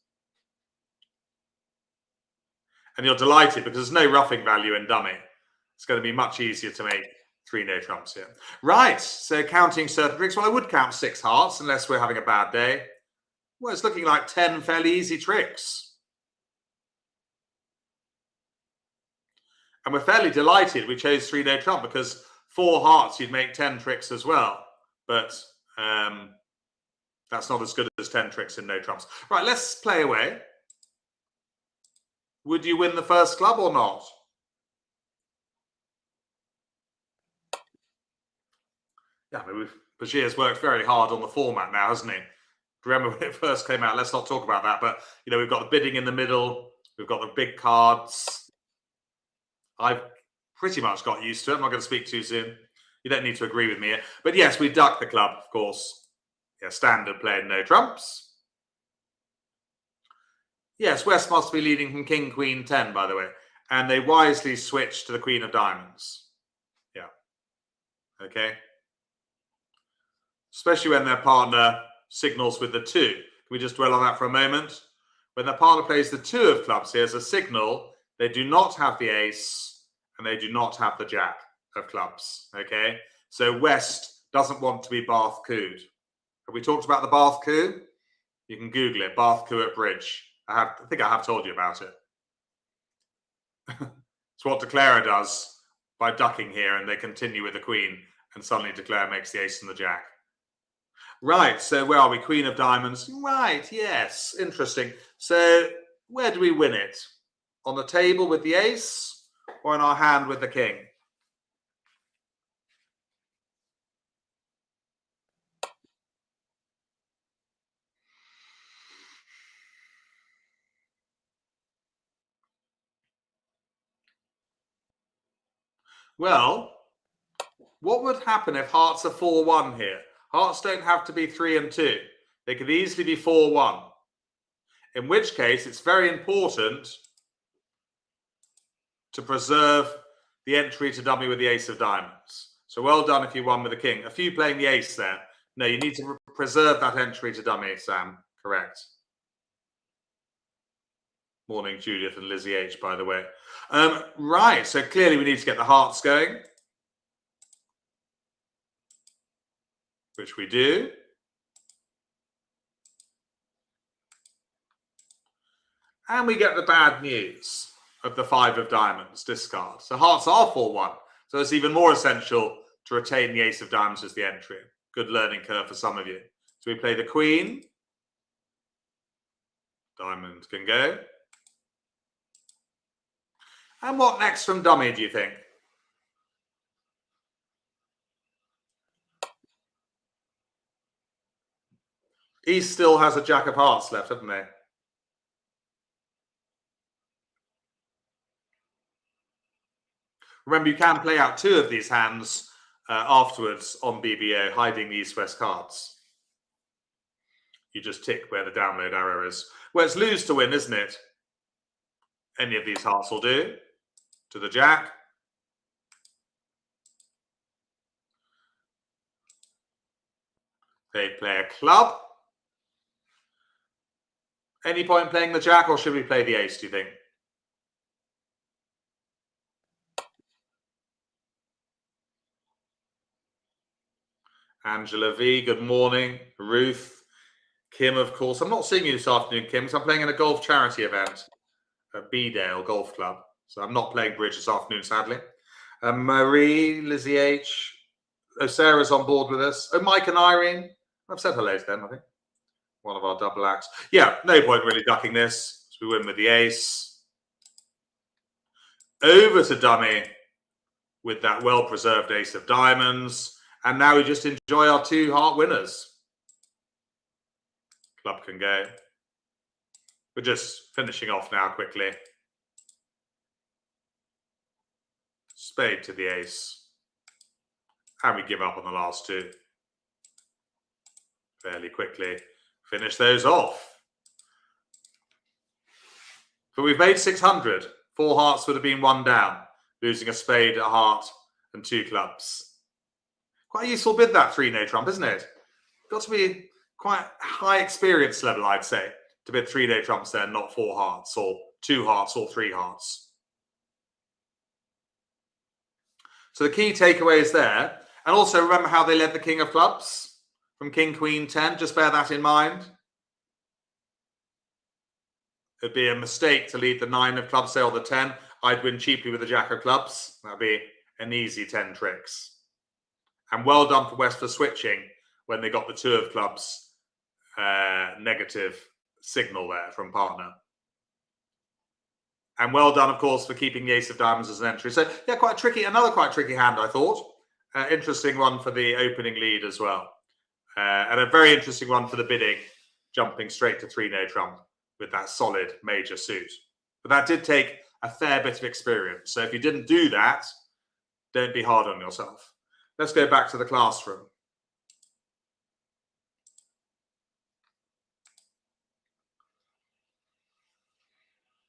Speaker 2: And you're delighted because there's no roughing value in dummy. It's going to be much easier to make 3 no trumps here. Right, so counting certain tricks. Well, I would count 6 hearts unless we're having a bad day. Well, it's looking like 10 fairly easy tricks. And we're fairly delighted we chose 3 no trump because 4 hearts you'd make 10 tricks as well. But that's not as good as 10 tricks in no trumps. Right, let's play away. Would you win the first club or not? Yeah, I mean, Bashir's worked very hard on the format now, hasn't he? Remember when it first came out? Let's not talk about that. But, you know, we've got the bidding in the middle. We've got the big cards. I've pretty much got used to it. I'm not going to speak too soon. You don't need to agree with me here. But yes, we duck the club, of course. Yeah, standard playing no trumps. Yes, West must be leading from King, Queen, 10, by the way. And they wisely switched to the Queen of Diamonds. Yeah. Okay. Especially when their partner signals with the 2. Can we just dwell on that for a moment? When their partner plays the 2 of clubs, here's a signal. They do not have the ace and they do not have the jack of clubs. Okay. So West doesn't want to be Bath cooed. Have we talked about the Bath coup? You can Google it. Bath coup at bridge. I think I have told you about it. It's what DeClara does by ducking here, and they continue with the Queen, and suddenly DeClara makes the ace and the jack. Right, so where are we? Queen of Diamonds. Right, yes, interesting. So where do we win it? On the table with the ace or in our hand with the king? Well, what would happen if hearts are 4-1 here? Hearts don't have to be 3 and 2. They could easily be 4-1. In which case, it's very important to preserve the entry to dummy with the ace of diamonds. So well done if you won with the king. A few playing the ace there. No, you need to preserve that entry to dummy, Sam. Correct. Morning, Judith and Lizzie H, by the way. Right, so clearly we need to get the hearts going. Which we do. And we get the bad news of the 5 of diamonds, discard. So hearts are 4-1. So it's even more essential to retain the ace of diamonds as the entry. Good learning curve for some of you. So we play the queen. Diamond can go. And what next from dummy, do you think? East still has a jack of hearts left, haven't they? Remember, you can play out 2 of these hands afterwards on BBO, hiding the east-west cards. You just tick where the download arrow is. Well, it's lose to win, isn't it? Any of these hearts will do. To the jack. They play a club. Any point in playing the jack, or should we play the ace, do you think? Angela V, good morning. Ruth, Kim, of course. I'm not seeing you this afternoon, Kim, because I'm playing in a golf charity event at B-Dale Golf Club. So I'm not playing bridge this afternoon, sadly. Marie, Lizzie H. Oh, Sarah's on board with us. Oh, Mike and Irene. I've said hello to them, I think. One of our double acts. Yeah, no point really ducking this. So we win with the ace. Over to dummy with that well-preserved ace of diamonds. And now we just enjoy our 2 heart winners. Club can go. We're just finishing off now quickly. Spade to the ace. And we give up on the last 2. Fairly quickly. Finish those off. But we've made 600. 4 hearts would have been 1 down. Losing a spade, a heart, and 2 clubs. Quite a useful bid, that 3 no trump, isn't it? Got to be quite high experience level, I'd say, to bid 3 no trumps there, not 4 hearts, or 2 hearts, or 3 hearts. So the key takeaways there. And also remember how they led the king of clubs from king, queen, 10. Just bear that in mind. It'd be a mistake to lead the 9 of clubs, say, or the 10. I'd win cheaply with the jack of clubs. That'd be an easy 10 tricks. And well done for West for switching when they got the 2 of clubs negative signal there from partner. And well done, of course, for keeping the ace of diamonds as an entry. So, yeah, quite tricky. Another quite tricky hand, I thought. Interesting one for the opening lead as well. And a very interesting one for the bidding, jumping straight to 3 no trump with that solid major suit. But that did take a fair bit of experience. So if you didn't do that, don't be hard on yourself. Let's go back to the classroom.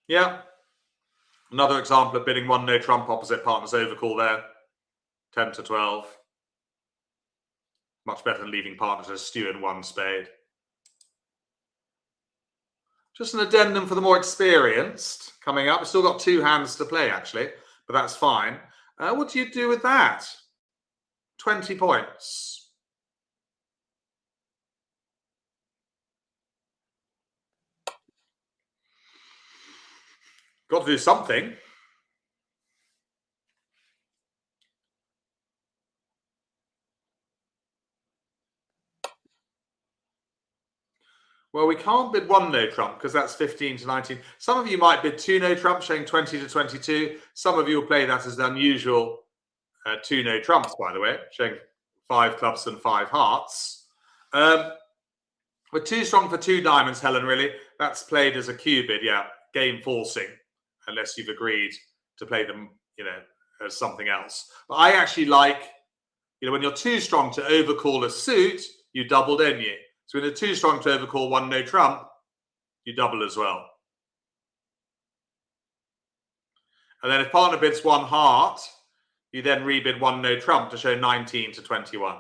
Speaker 2: Yeah. Another example of bidding 1 no trump opposite partner's overcall there. 10 to 12. Much better than leaving partner to stew in 1 spade. Just an addendum for the more experienced coming up. We've still got 2 hands to play, actually, but that's fine. What do you do with that? 20 points. Got to do something. Well, we can't bid 1 no trump because that's 15 to 19. Some of you might bid 2 no trump, showing 20 to 22. Some of you will play that as the unusual 2 no trumps, by the way, showing 5 clubs and 5 hearts. We're too strong for 2 diamonds, Helen, really. That's played as a Q bid, yeah. Game forcing, unless you've agreed to play them, as something else. But I actually like, when you're too strong to overcall a suit, you double, don't you? So when you're too strong to overcall one no trump, you double as well. And then if partner bids one heart, you then rebid one no trump to show 19 to 21.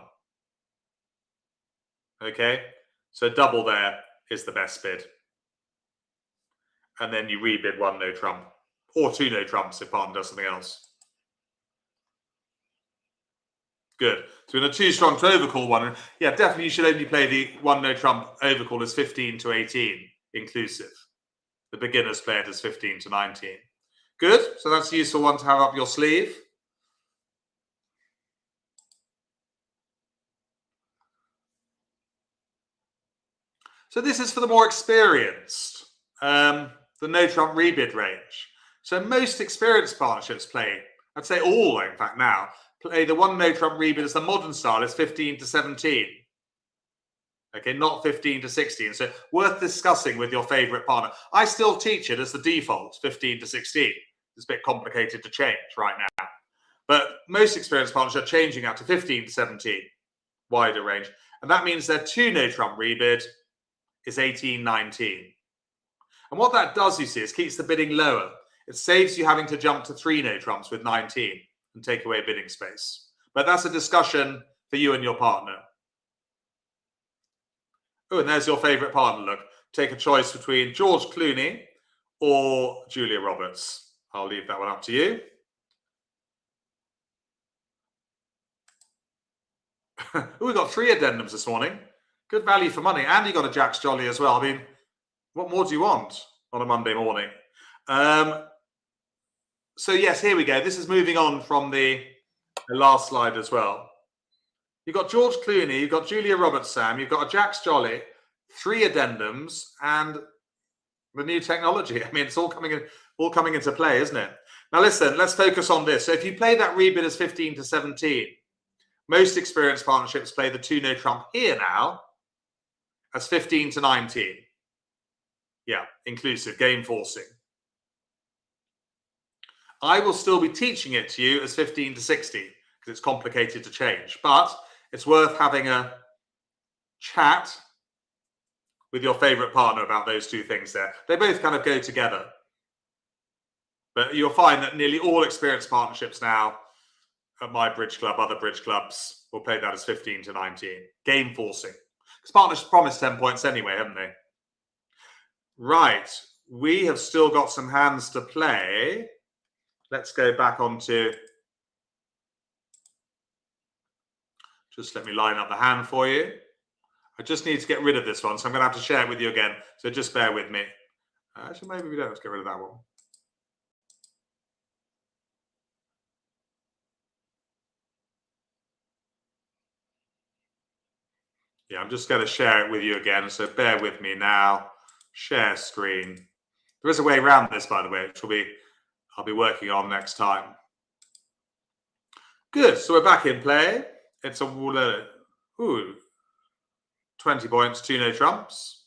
Speaker 2: Okay, so double there is the best bid. And then you rebid one no trump, or two no trumps if partner does something else. Good. So in a too strong to overcall one, yeah, definitely you should only play the one no trump overcall as 15 to 18 inclusive. The beginners play it as 15 to 19. Good. So that's a useful one to have up your sleeve. So this is for the more experienced, the no trump rebid range. So most experienced partnerships play, I'd say all, in fact, now, play the one no trump rebid as the modern style is 15 to 17. Okay, not 15 to 16. So worth discussing with your favorite partner. I still teach it as the default, 15 to 16. It's a bit complicated to change right now. But most experienced partners are changing out to 15 to 17, wider range. And that means their two no trump rebid is 18, 19. And what that does, you see, is keeps the bidding lower. It saves you having to jump to three no trumps with 19 and take away bidding space. But that's a discussion for you and your partner. Oh, and there's your favourite partner look. Take a choice between George Clooney or Julia Roberts. I'll leave that one up to you. We got 3 addendums this morning. Good value for money. And you got a Jack's Jolly as well. I mean, what more do you want on a Monday morning? So yes, here we go. This is moving on from the last slide as well. You've got George Clooney, you've got Julia Roberts, Sam, you've got a Jack's Jolly, 3 addendums, and the new technology. I mean, it's all coming into play, isn't it? Now listen, let's focus on this. So if you play that rebid as 15 to 17, most experienced partnerships play the two no trump here now as 15 to 19. Yeah, inclusive, game forcing. I will still be teaching it to you as 15 to 60 because it's complicated to change, but it's worth having a chat with your favorite partner about those two things there. They both kind of go together. But you'll find that nearly all experienced partnerships now at my bridge club, other bridge clubs, will play that as 15 to 19. Game forcing. Because partners promised 10 points anyway, haven't they? Right. We have still got some hands to play. Let's go back onto... Just let me line up the hand for you. I just need to get rid of this one, so I'm going to have to share it with you again. So just bear with me. Actually, maybe we don't have to get rid of that one. Yeah, I'm just going to share it with you again. So bear with me now. Share screen. There is a way around this, by the way, which I'll be working on next time. Good. So we're back in play. It's a 20 points, 2 no trumps.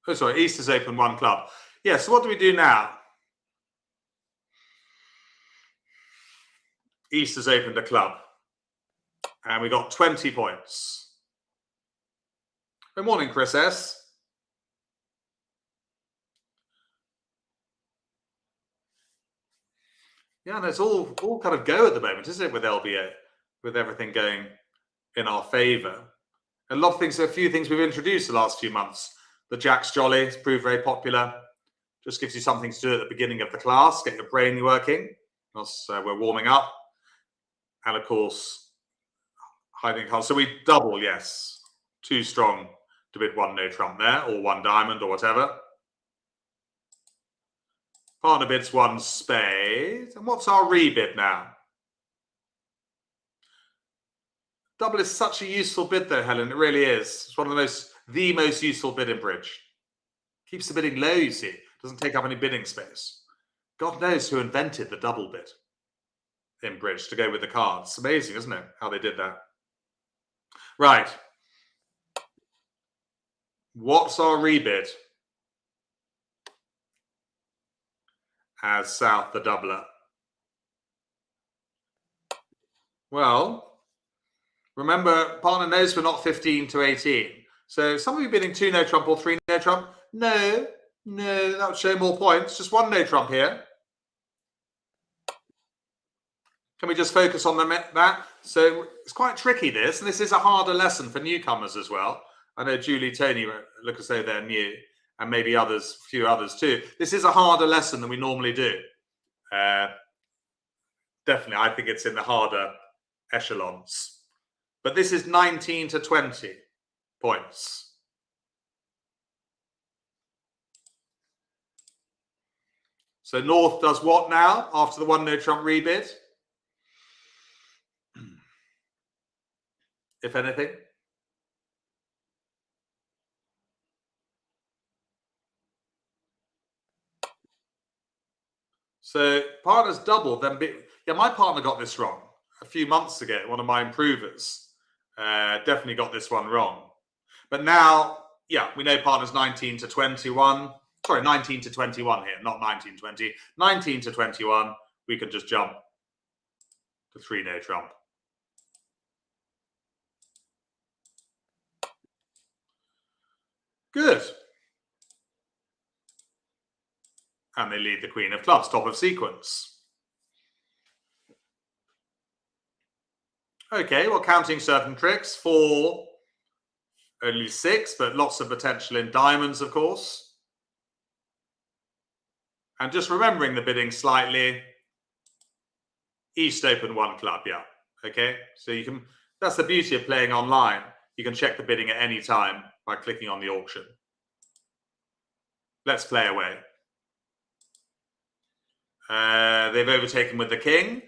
Speaker 2: Oh, sorry, East has opened 1 club. Yeah, so what do we do now? East has opened a club. And we got 20 points. Good morning, Chris S. Yeah, and it's all kind of go at the moment, isn't it, with LBA, with everything going in our favour. A lot of things, a few things we've introduced the last few months. The Jack's Jolly has proved very popular. Just gives you something to do at the beginning of the class, get your brain working, whilst we're warming up. And of course, hiding cards. So we double, yes. 2 strong to bid 1 no trump there, or 1 diamond, or whatever. Partner bids 1 spade. And what's our rebid now? Double is such a useful bid though, Helen. It really is. It's one of the most useful bid in bridge. Keeps the bidding low, you see. Doesn't take up any bidding space. God knows who invented the double bid in bridge to go with the cards. It's amazing, isn't it, how they did that? Right. What's our rebid? as South the doubler? Well, remember, partner knows we're not 15 to 18. So some of you bidding 2 no trump or 3 no trump. No, that would show more points. Just 1 no trump here. Can we just focus on that? So it's quite tricky, this, and this is a harder lesson for newcomers as well. I know Julie, Tony look as though they're new, and maybe others, a few others too. This is a harder lesson than we normally do. Definitely, I think it's in the harder echelons. But this is 19 to 20 points. So North does what now after the 1 no trump rebid? If anything. So partner's doubled. Then yeah, my partner got this wrong a few months ago. One of my improvers definitely got this one wrong. But now, yeah, we know partner's 19 to 21. Sorry, 19 to 21 here, not 19, 20. 19 to 21, we can just jump to 3 no trump. Good. And they lead the Queen of Clubs, top of sequence. Okay, well, counting certain tricks. 4, only 6, but lots of potential in diamonds, of course. And just remembering the bidding slightly. East open 1 club, yeah. Okay, so you can, that's the beauty of playing online. You can check the bidding at any time by clicking on the auction. Let's play away. They've overtaken with the king.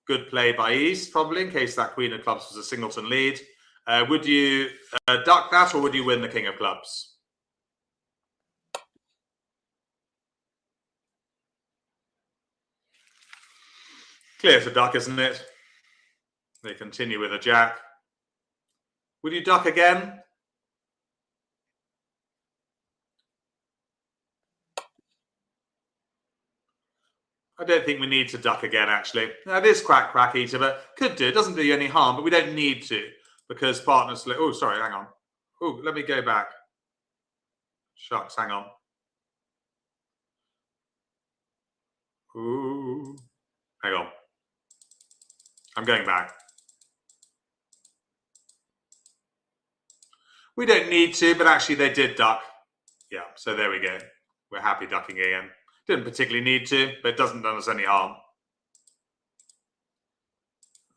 Speaker 2: Good play by East, probably, in case that Queen of Clubs was a singleton lead. Would you duck that, or would you win the King of Clubs? Clear to duck, isn't it? They continue with a jack. Would you duck again? I don't think we need to duck again, actually. Now, it is crack eater, but could do. It doesn't do you any harm, but we don't need to because partners... Oh, sorry, hang on. Oh, let me go back. Shucks, hang on. Ooh. Hang on. I'm going back. We don't need to, but actually they did duck. Yeah, so there we go. We're happy ducking again. Didn't particularly need to, but it doesn't do us any harm.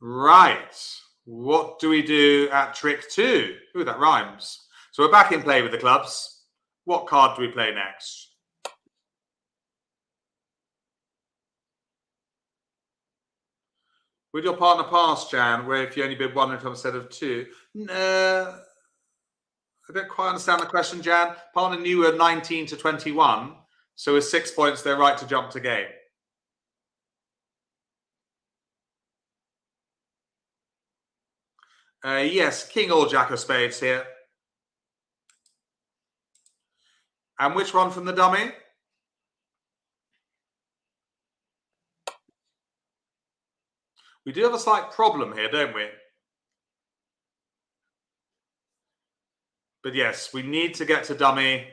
Speaker 2: Right. What do we do at trick 2? Ooh, that rhymes. So we're back in play with the clubs. What card do we play next? Would your partner pass, Jan, where if you only bid 1 instead of 2? No. I don't quite understand the question, Jan. Partner knew we're 19 to 21. So with 6 points, they're right to jump to game. Yes, king or jack of spades here. And which one from the dummy? We do have a slight problem here, don't we? But yes, we need to get to dummy.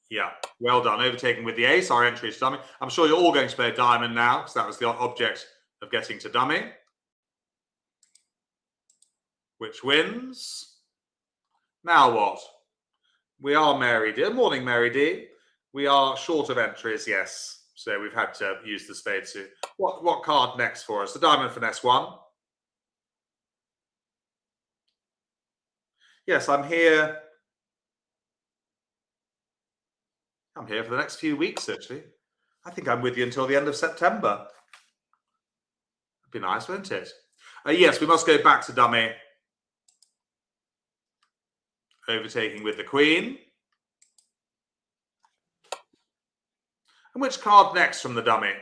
Speaker 2: Yeah, well done. Overtaken with the ace. Our entry is dummy. I'm sure you're all going to play a diamond now because that was the object of getting to dummy. Which wins. Now what? We are Mary D. Morning, Mary D. We are short of entries, yes. So we've had to use the spade suit. What card next for us? The diamond finesse 1. Yes, I'm here. I'm here for the next few weeks, actually. I think I'm with you until the end of September. It'd be nice, wouldn't it? Yes, we must go back to dummy. Overtaking with the queen. And which card next from the dummy?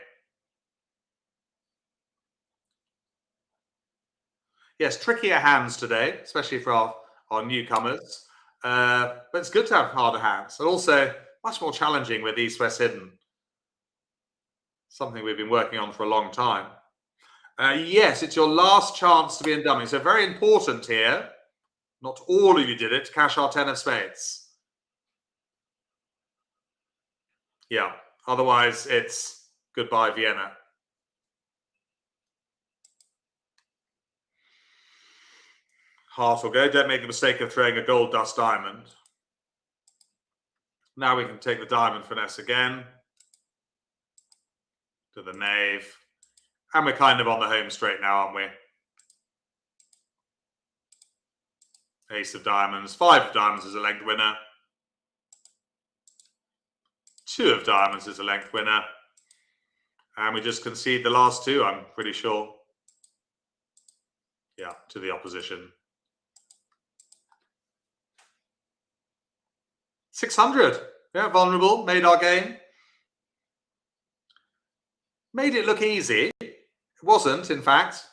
Speaker 2: Yes, trickier hands today, especially for our newcomers. But it's good to have harder hands. And also, Much more challenging with East-West hidden. Something we've been working on for a long time. Yes, it's your last chance to be in dummy. So very important here. Not all of you did it. Cash our 10 of spades. Yeah, otherwise it's goodbye Vienna. Heart will go. Don't make the mistake of throwing a gold dust diamond. Now we can take the diamond finesse again. To the knave. And we're kind of on the home straight now, aren't we? Ace of diamonds. 5 of diamonds is a length winner. 2 of diamonds is a length winner. And we just concede the last 2, I'm pretty sure. Yeah, to the opposition. 600. Yeah, vulnerable. Made our game. Made it look easy. It wasn't, in fact.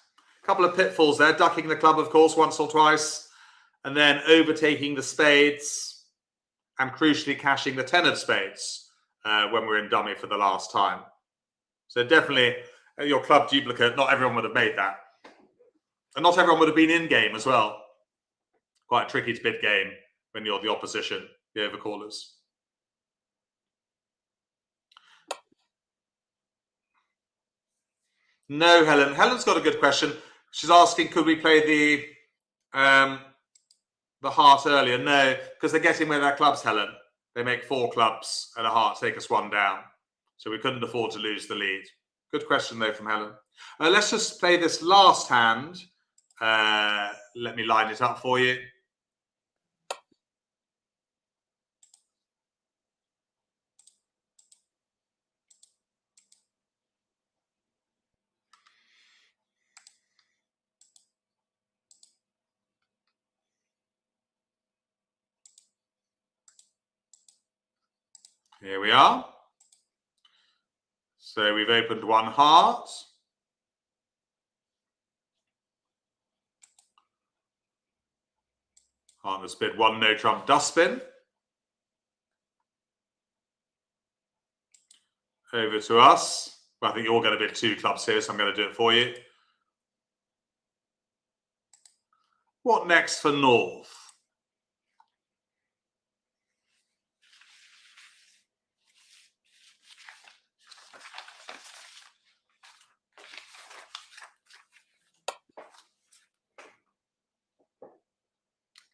Speaker 2: A couple of pitfalls there. Ducking the club, of course, once or twice. And then overtaking the spades. And crucially cashing the 10 of spades when we're in dummy for the last time. So definitely your club duplicate, not everyone would have made that. And not everyone would have been in game as well. Quite a tricky to bid game when you're the opposition, the overcallers. No, Helen. Helen's got a good question. She's asking, could we play the heart earlier? No, because they're getting with their clubs, Helen. They make 4 clubs and a heart, take us 1 down. So we couldn't afford to lose the lead. Good question, though, from Helen. Let's just play this last hand. Let me line it up for you. Here we are. So we've opened 1 heart. Partner's bid 1 no trump dustbin. Over to us. Well, I think you're going to bid 2 clubs here, so I'm going to do it for you. What next for North?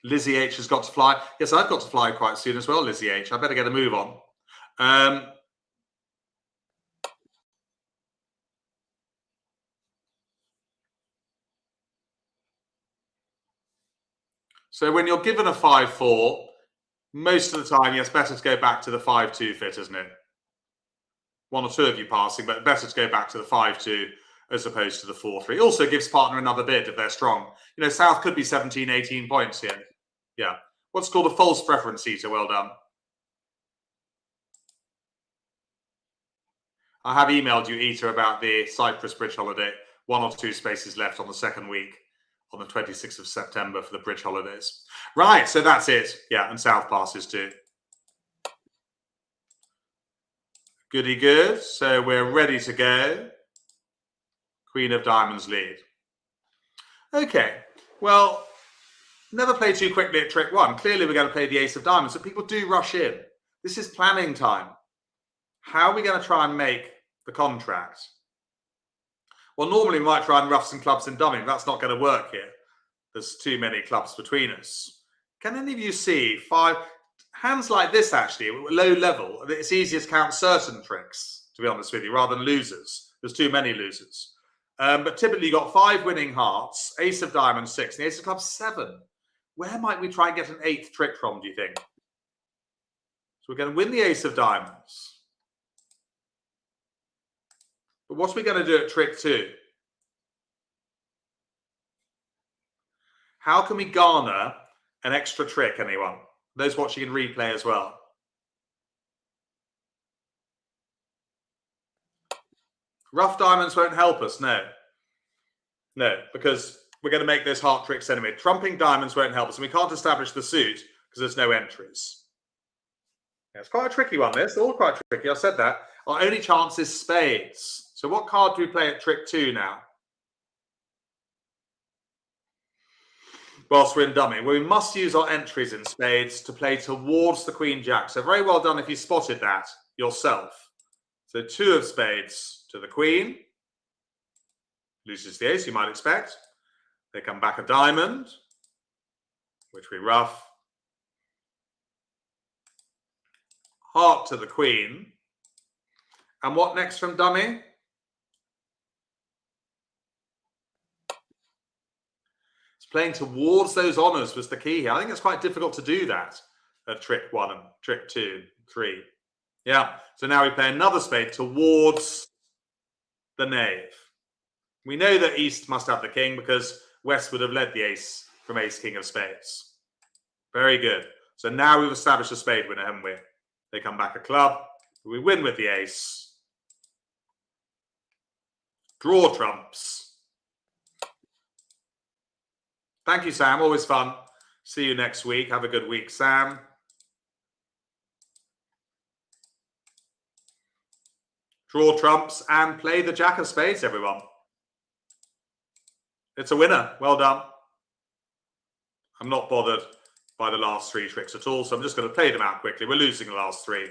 Speaker 2: Lizzie H has got to fly. Yes, I've got to fly quite soon as well, Lizzie H. I better get a move on. So when you're given a 5-4, most of the time, yes, better to go back to the 5-2 fit, isn't it? 1 or 2 of you passing, but better to go back to the 5-2 as opposed to the 4-3. Also gives partner another bid if they're strong. You know, South could be 17, 18 points here. Yeah. What's called a false preference seater. Well done. I have emailed you, Ita, about the Cyprus bridge holiday. 1 or 2 spaces left on the 2nd week on the 26th of September for the bridge holidays. Right, so that's it. Yeah, and South passes too. Goody good. So we're ready to go. Queen of Diamonds lead. Okay, well, never play too quickly at trick 1. Clearly we're going to play the Ace of Diamonds, but people do rush in. This is planning time. How are we going to try and make the contract? Well, normally we might try and rough some clubs in dummy, but that's not going to work here. There's too many clubs between us. Can any of you see 5 hands like this, actually, low level? It's easier to count certain tricks, to be honest with you, rather than losers. There's too many losers. But typically you've got 5 winning hearts, Ace of Diamonds 6, and the Ace of Clubs 7. Where might we try and get an 8th trick from, do you think? So we're going to win the Ace of Diamonds. But what are we going to do at trick 2? How can we garner an extra trick, anyone? Those watching in replay as well. Rough diamonds won't help us, no. No, because we're going to make those heart tricks anyway. Trumping diamonds won't help us, and we can't establish the suit because there's no entries. Yeah, it's quite a tricky one, this. All quite tricky. I said that. Our only chance is spades. So what card do we play at trick 2 now? Whilst we're in dummy, we must use our entries in spades to play towards the queen jack. So very well done if you spotted that yourself. So 2 of spades to the queen. Loses the ace, you might expect. They come back a diamond, which we ruff. Heart to the queen. And what next from dummy? Playing towards those honours was the key here. I think it's quite difficult to do that at trick 1 and trick 2, 3. Yeah, so now we play another spade towards the knave. We know that East must have the king because West would have led the ace from ace, king of spades. Very good. So now we've established a spade winner, haven't we? They come back a club. We win with the ace. Draw trumps. Thank you, Sam. Always fun. See you next week. Have a good week, Sam. Draw trumps and play the jack of spades, everyone. It's a winner. Well done. I'm not bothered by the last 3 tricks at all, so I'm just going to play them out quickly. We're losing the last 3.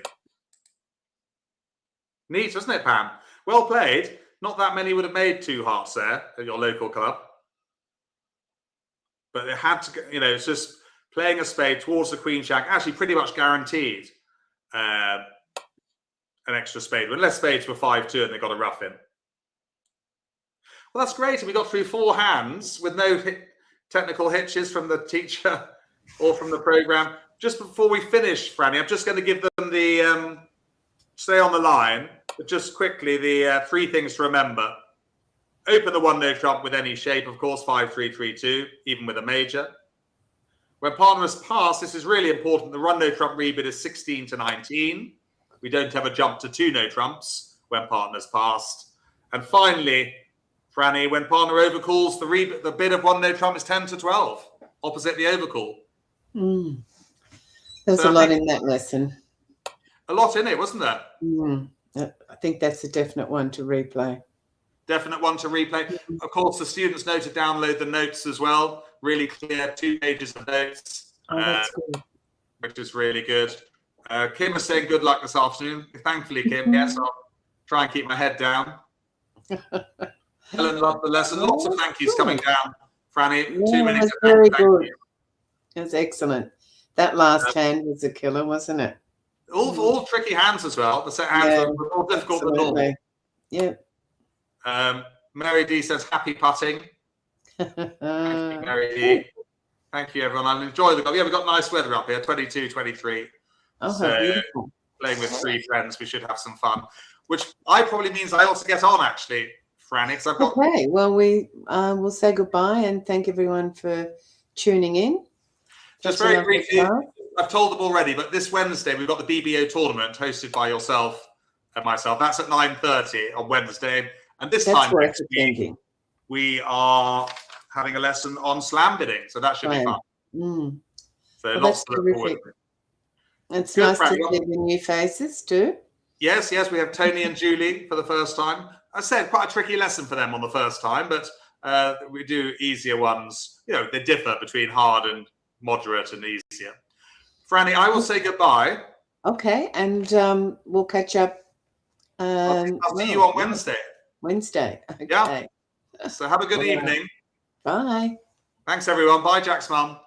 Speaker 2: Neat, isn't it, Pam? Well played. Not that many would have made 2 hearts there at your local club. But it had to, you know, it's just playing a spade towards the queen jack, actually pretty much guaranteed an extra spade. Unless spades were 5-2 and they got a ruff in. Well, that's great. We got through 4 hands with no technical hitches from the teacher or from the program. Just before we finish, Franny, I'm just going to give them the, stay on the line, but just quickly the 3 things to remember. Open the 1-no trump with any shape, of course, 5-3-3-2, even with a major. When partner has passed, this is really important. The 1-no trump rebid is 16 to 19. We don't have a jump to 2-no trumps when partner's passed. And finally, Franny, when partner overcalls, the bid of 1-no trump is 10 to 12, opposite the overcall.
Speaker 1: There's a lot in that lesson.
Speaker 2: A lot in it, wasn't there?
Speaker 1: I think that's a definite one to replay.
Speaker 2: Definite one to replay. Of course, the students know to download the notes as well. Really clear, 2 pages of notes.
Speaker 1: Oh, that's good.
Speaker 2: Which is really good. Kim is saying good luck this afternoon. Thankfully, Kim, yes, I'll try and keep my head down. Helen loved the lesson. Lots of thank yous coming down. Franny, 2 minutes.
Speaker 1: Very good. It was excellent. That last hand was a killer, wasn't it?
Speaker 2: All tricky hands as well. The set hands were more difficult than normal.
Speaker 1: Yeah.
Speaker 2: Mary D says happy putting. Thank you, Mary D. Thank you, everyone. I'll enjoy the golf. Yeah, we've got nice weather up here, 22, 23.
Speaker 1: Oh,
Speaker 2: so
Speaker 1: beautiful.
Speaker 2: Playing with 3 friends, we should have some fun. Which probably means I also get on, actually, Franny.
Speaker 1: Okay, well, we will say goodbye and thank everyone for tuning in.
Speaker 2: Just very briefly, I've told them already, but this Wednesday we've got the BBO tournament hosted by yourself and myself. That's at 9:30 on Wednesday. And this time next week, we are having a lesson on slam bidding. So that should be fun. So lots to look forward to.
Speaker 1: It's nice to see the new faces too.
Speaker 2: Yes, we have Tony and Julie for the first time. I said quite a tricky lesson for them on the first time, but we do easier ones. You know, they differ between hard and moderate and easier. Franny, I will say goodbye.
Speaker 1: Okay, and we'll catch up.
Speaker 2: I'll see you on Wednesday.
Speaker 1: Okay.
Speaker 2: Yeah. So have a good evening.
Speaker 1: Bye.
Speaker 2: Thanks, everyone. Bye, Jack's mum.